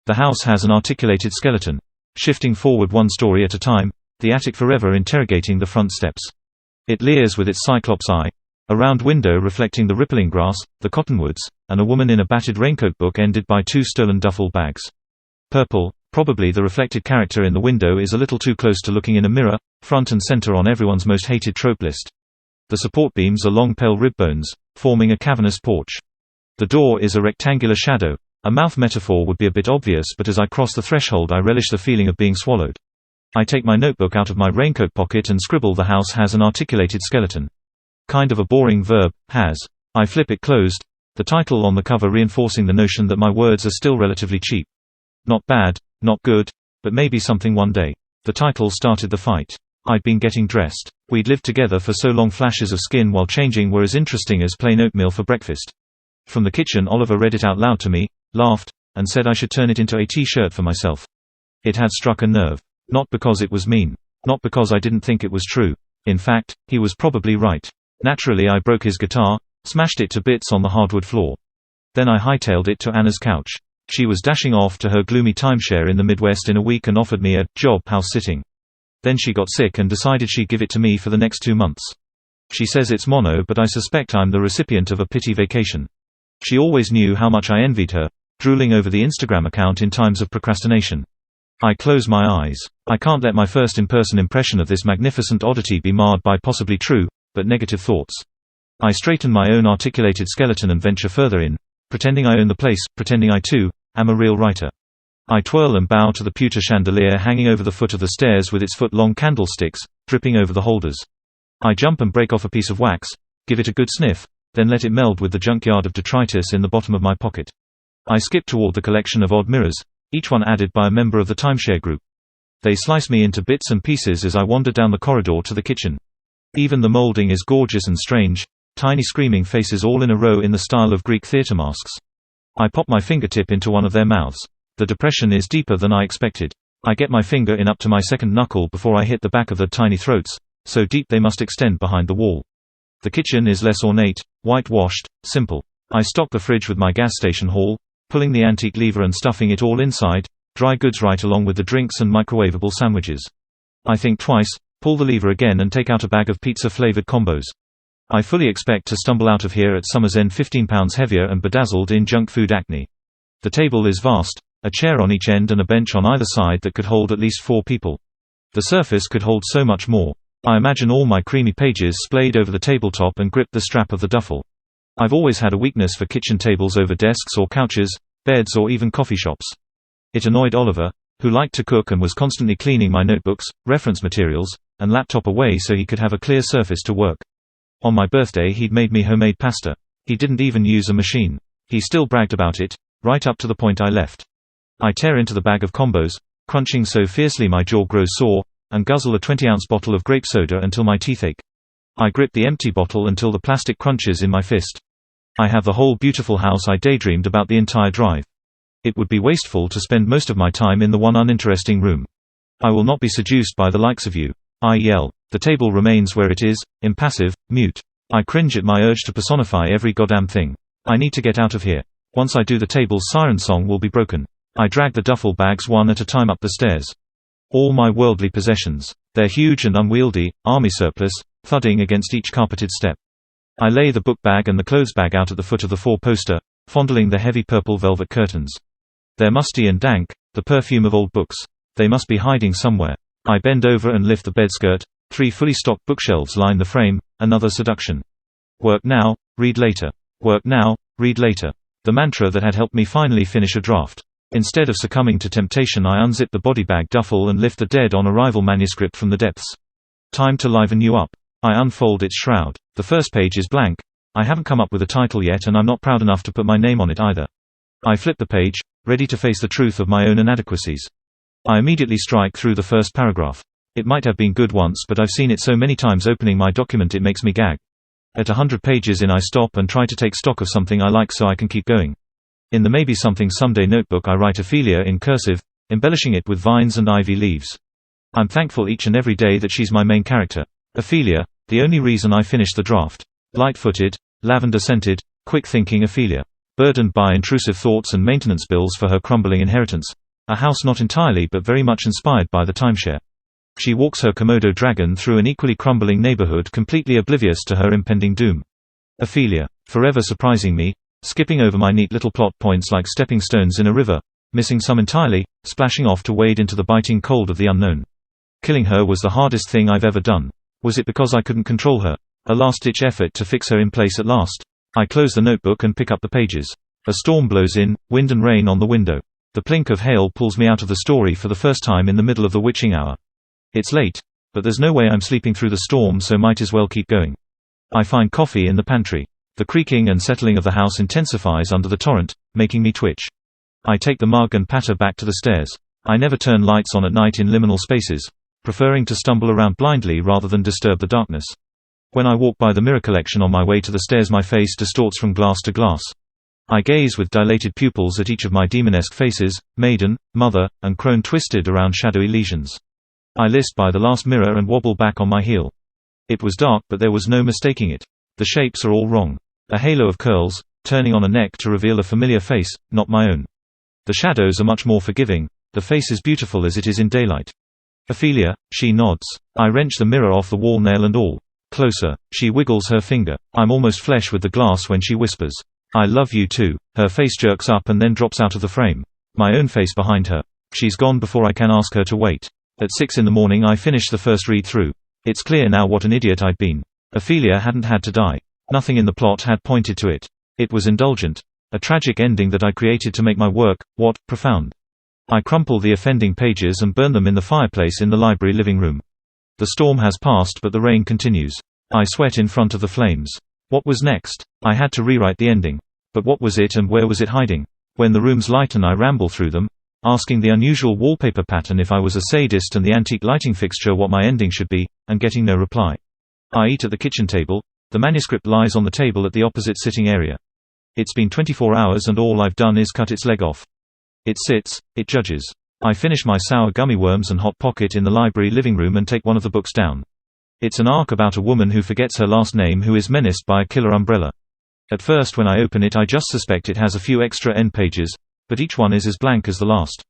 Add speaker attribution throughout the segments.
Speaker 1: The house has an articulated skeleton. Shifting forward one story at a time, the attic forever interrogating the front steps. It leers with its cyclops eye. A round window reflecting the rippling grass, the cottonwoods, and a woman in a battered raincoat book ended by 2 stolen duffel bags. Purple, probably the reflected character in the window is a little too close to looking in a mirror, front and center on everyone's most hated trope list. The support beams are long pale rib bones, forming a cavernous porch. The door is a rectangular shadow. A mouth metaphor would be a bit obvious, but as I cross the threshold I relish the feeling of being swallowed. I take my notebook out of my raincoat pocket and scribble the house has an articulated skeleton. Kind of a boring verb, has. I flip it closed, the title on the cover reinforcing the notion that my words are still relatively cheap. Not bad, not good, but maybe something one day. The title started the fight. I'd been getting dressed. We'd lived together for so long flashes of skin while changing were as interesting as plain oatmeal for breakfast. From the kitchen Oliver read it out loud to me, laughed, and said I should turn it into a t-shirt for myself. It had struck a nerve. Not because it was mean. Not because I didn't think it was true. In fact, he was probably right. Naturally I broke his guitar, smashed it to bits on the hardwood floor. Then I hightailed it to Anna's couch. She was dashing off to her gloomy timeshare in the Midwest in a week and offered me a job house sitting. Then she got sick and decided she'd give it to me for the next 2 months. She says it's mono, but I suspect I'm the recipient of a pity vacation. She always knew how much I envied her, drooling over the Instagram account in times of procrastination. I close my eyes. I can't let my first in-person impression of this magnificent oddity be marred by possibly true, but negative thoughts. I straighten my own articulated skeleton and venture further in, pretending I own the place, pretending I too am a real writer. I twirl and bow to the pewter chandelier hanging over the foot of the stairs with its foot-long candlesticks, dripping over the holders. I jump and break off a piece of wax, give it a good sniff, then let it meld with the junkyard of detritus in the bottom of my pocket. I skip toward the collection of odd mirrors, each one added by a member of the timeshare group. They slice me into bits and pieces as I wander down the corridor to the kitchen. Even the molding is gorgeous and strange, tiny screaming faces all in a row in the style of Greek theater masks. I pop my fingertip into one of their mouths. The depression is deeper than I expected. I get my finger in up to my second knuckle before I hit the back of the tiny throats, so deep they must extend behind the wall. The kitchen is less ornate, whitewashed, simple. I stock the fridge with my gas station haul, pulling the antique lever and stuffing it all inside, dry goods right along with the drinks and microwavable sandwiches. I think twice, pull the lever again and take out a bag of pizza-flavored combos. I fully expect to stumble out of here at summer's end 15 pounds heavier and bedazzled in junk food acne. The table is vast, a chair on each end and a bench on either side that could hold at least 4 people. The surface could hold so much more. I imagine all my creamy pages splayed over the tabletop and grip the strap of the duffel. I've always had a weakness for kitchen tables over desks or couches, beds or even coffee shops. It annoyed Oliver, who liked to cook and was constantly cleaning my notebooks, reference materials, and laptop away so he could have a clear surface to work. On my birthday he'd made me homemade pasta. He didn't even use a machine. He still bragged about it, right up to the point I left. I tear into the bag of combos, crunching so fiercely my jaw grows sore, and guzzle a 20-ounce bottle of grape soda until my teeth ache. I grip the empty bottle until the plastic crunches in my fist. I have the whole beautiful house I daydreamed about the entire drive. It would be wasteful to spend most of my time in the one uninteresting room. I will not be seduced by the likes of you. I yell. The table remains where it is, impassive, mute. I cringe at my urge to personify every goddamn thing. I need to get out of here. Once I do, the table's siren song will be broken. I drag the duffel bags one at a time up the stairs. All my worldly possessions. They're huge and unwieldy, army surplus, thudding against each carpeted step. I lay the book bag and the clothes bag out at the foot of the 4-poster, fondling the heavy purple velvet curtains. They're musty and dank, the perfume of old books. They must be hiding somewhere. I bend over and lift the bedskirt. 3 fully stocked bookshelves line the frame, another seduction. Work now, read later. Work now, read later. The mantra that had helped me finally finish a draft. Instead of succumbing to temptation, I unzip the body bag duffel and lift the dead-on-arrival manuscript from the depths. Time to liven you up. I unfold its shroud. The first page is blank. I haven't come up with a title yet, and I'm not proud enough to put my name on it either. I flip the page, ready to face the truth of my own inadequacies. I immediately strike through the first paragraph. It might have been good once, but I've seen it so many times opening my document it makes me gag. At 100 pages in I stop and try to take stock of something I like so I can keep going. In the Maybe Something Someday notebook I write Ophelia in cursive, embellishing it with vines and ivy leaves. I'm thankful each and every day that she's my main character. Ophelia, the only reason I finished the draft. Light-footed, lavender-scented, quick-thinking Ophelia. burdened by intrusive thoughts and maintenance bills for her crumbling inheritance. A house not entirely but very much inspired by the timeshare. She walks her Komodo dragon through an equally crumbling neighborhood, completely oblivious to her impending doom. Ophelia, forever surprising me, skipping over my neat little plot points like stepping stones in a river, missing some entirely, splashing off to wade into the biting cold of the unknown. Killing her was the hardest thing I've ever done. Was it because I couldn't control her? A last-ditch effort to fix her in place at last. I close the notebook and pick up the pages. A storm blows in, wind and rain on the window. The plink of hail pulls me out of the story for the first time in the middle of the witching hour. It's late, but there's no way I'm sleeping through the storm, so might as well keep going. I find coffee in the pantry. The creaking and settling of the house intensifies under the torrent, making me twitch. I take the mug and patter back to the stairs. I never turn lights on at night in liminal spaces, preferring to stumble around blindly rather than disturb the darkness. When I walk by the mirror collection on my way to the stairs, my face distorts from glass to glass. I gaze with dilated pupils at each of my demonesque faces, maiden, mother, and crone twisted around shadowy lesions. I list by the last mirror and wobble back on my heel. It was dark, but there was no mistaking it. The shapes are all wrong. A halo of curls, turning on a neck to reveal a familiar face, not my own. The shadows are much more forgiving. The face is beautiful as it is in daylight. Ophelia, she nods. I wrench the mirror off the wall, nail and all. Closer. She wiggles her finger. I'm almost flesh with the glass when she whispers, "I love you too." Her face jerks up and then drops out of the frame. My own face behind her. She's gone before I can ask her to wait. At 6 in the morning I finish the first read-through. It's clear now what an idiot I'd been. Ophelia hadn't had to die. Nothing in the plot had pointed to it. It was indulgent. A tragic ending that I created to make my work, profound. I crumple the offending pages and burn them in the fireplace in the library living room. The storm has passed but the rain continues. I sweat in front of the flames. What was next? I had to rewrite the ending. But what was it and where was it hiding? When the rooms lighten I ramble through them, asking the unusual wallpaper pattern if I was a sadist and the antique lighting fixture what my ending should be, and getting no reply. I eat at the kitchen table. The manuscript lies on the table at the opposite sitting area. It's been 24 hours and all I've done is cut its leg off. It sits, it judges. I finish my sour gummy worms and hot pocket in the library living room and take one of the books down. It's an arc about a woman who forgets her last name who is menaced by a killer umbrella. At first when I open it I just suspect it has a few extra end pages, but each one is as blank as the last.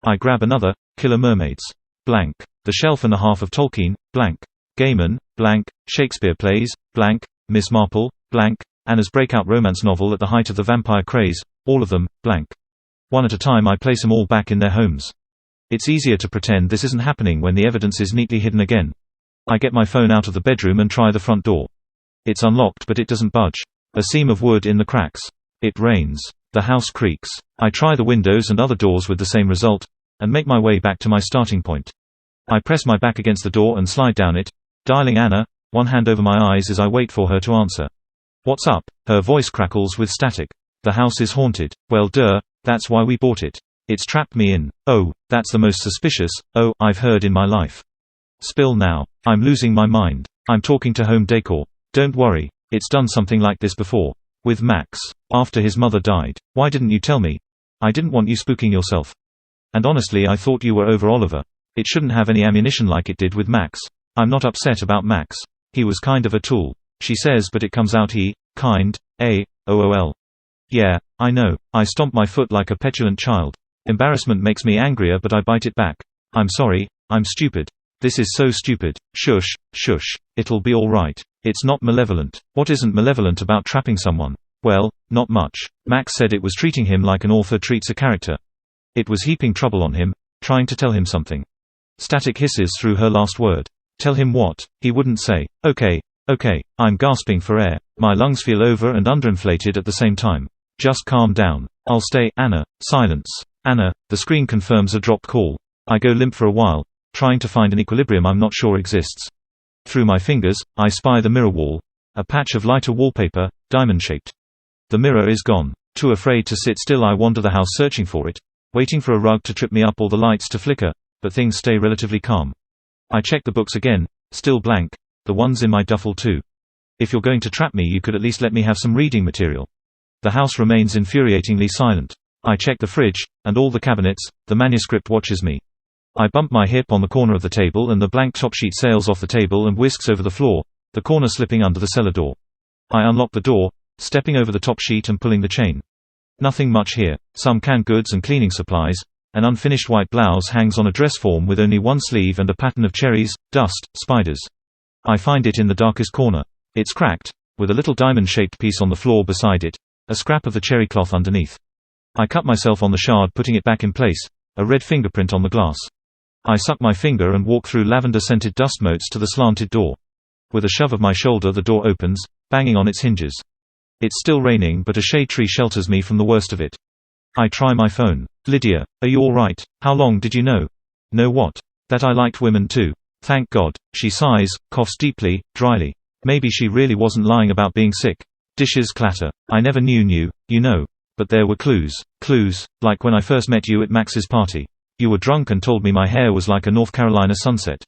Speaker 1: I grab another, Killer Mermaids. Blank. The Shelf and a Half of Tolkien, blank. Gaiman, blank. Shakespeare Plays, blank. Miss Marple, blank. Anna's breakout romance novel at the height of the vampire craze, all of them, blank. One at a time I place them all back in their homes. It's easier to pretend this isn't happening when the evidence is neatly hidden again. I get my phone out of the bedroom and try the front door. It's unlocked but it doesn't budge. A seam of wood in the cracks. It rains. The house creaks. I try the windows and other doors with the same result, and make my way back to my starting point. I press my back against the door and slide down it, dialing Anna, one hand over my eyes as I wait for her to answer. "What's up?" Her voice crackles with static. "The house is haunted." "Well duh, that's why we bought it. It's trapped me in." "Oh, that's the most suspicious, I've heard in my life." "Spill now." I'm losing my mind. I'm talking to Home Decor. "Don't worry, it's done something like this before. With Max. After his mother died. Why didn't you tell me? I didn't want you spooking yourself. And honestly I thought you were over Oliver. It shouldn't have any ammunition like it did with Max. I'm not upset about Max. He was kind of a tool." She says but it comes out OOL. "Yeah, I know." I stomp my foot like a petulant child. Embarrassment makes me angrier but I bite it back. "I'm sorry, I'm stupid. This is so stupid." "Shush, shush. It'll be all right. It's not malevolent." "What isn't malevolent about trapping someone?" "Well, not much. Max said it was treating him like an author treats a character. It was heaping trouble on him, trying to tell him something." Static hisses through her last word. "Tell him what?" "He wouldn't say." Okay. I'm gasping for air. My lungs feel over and underinflated at the same time. "Just calm down. I'll stay." "Anna." Silence. "Anna." The screen confirms a dropped call. I go limp for a while, trying to find an equilibrium I'm not sure exists. Through my fingers, I spy the mirror wall. A patch of lighter wallpaper, diamond-shaped. The mirror is gone. Too afraid to sit still I wander the house searching for it, waiting for a rug to trip me up or the lights to flicker, but things stay relatively calm. I check the books again, still blank. The ones in my duffel too. If you're going to trap me you could at least let me have some reading material. The house remains infuriatingly silent. I check the fridge, and all the cabinets. The manuscript watches me. I bump my hip on the corner of the table and the blank top sheet sails off the table and whisks over the floor, the corner slipping under the cellar door. I unlock the door, stepping over the top sheet and pulling the chain. Nothing much here. Some canned goods and cleaning supplies. An unfinished white blouse hangs on a dress form with only one sleeve and a pattern of cherries, dust, spiders. I find it in the darkest corner. It's cracked, with a little diamond-shaped piece on the floor beside it, a scrap of the cherry cloth underneath. I cut myself on the shard putting it back in place, a red fingerprint on the glass. I suck my finger and walk through lavender-scented dust motes to the slanted door. With a shove of my shoulder the door opens, banging on its hinges. It's still raining but a shade tree shelters me from the worst of it. I try my phone. Lydia, are you alright? How long did you know? Know what? That I liked women too. Thank God. She sighs, coughs deeply, dryly. Maybe she really wasn't lying about being sick. Dishes clatter. I never knew, you know. But there were clues. Clues, like when I first met you at Max's party. You were drunk and told me my hair was like a North Carolina sunset.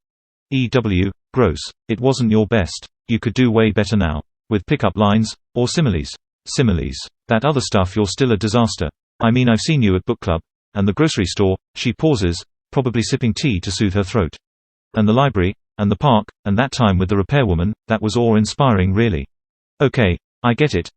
Speaker 1: Gross. It wasn't your best. You could do way better now. With pickup lines, or similes. Similes. That other stuff you're still a disaster. I mean I've seen you at book club. And the grocery store. She pauses, probably sipping tea to soothe her throat. And the library, and the park, and that time with the repairwoman, that was awe-inspiring really. Okay, I get it.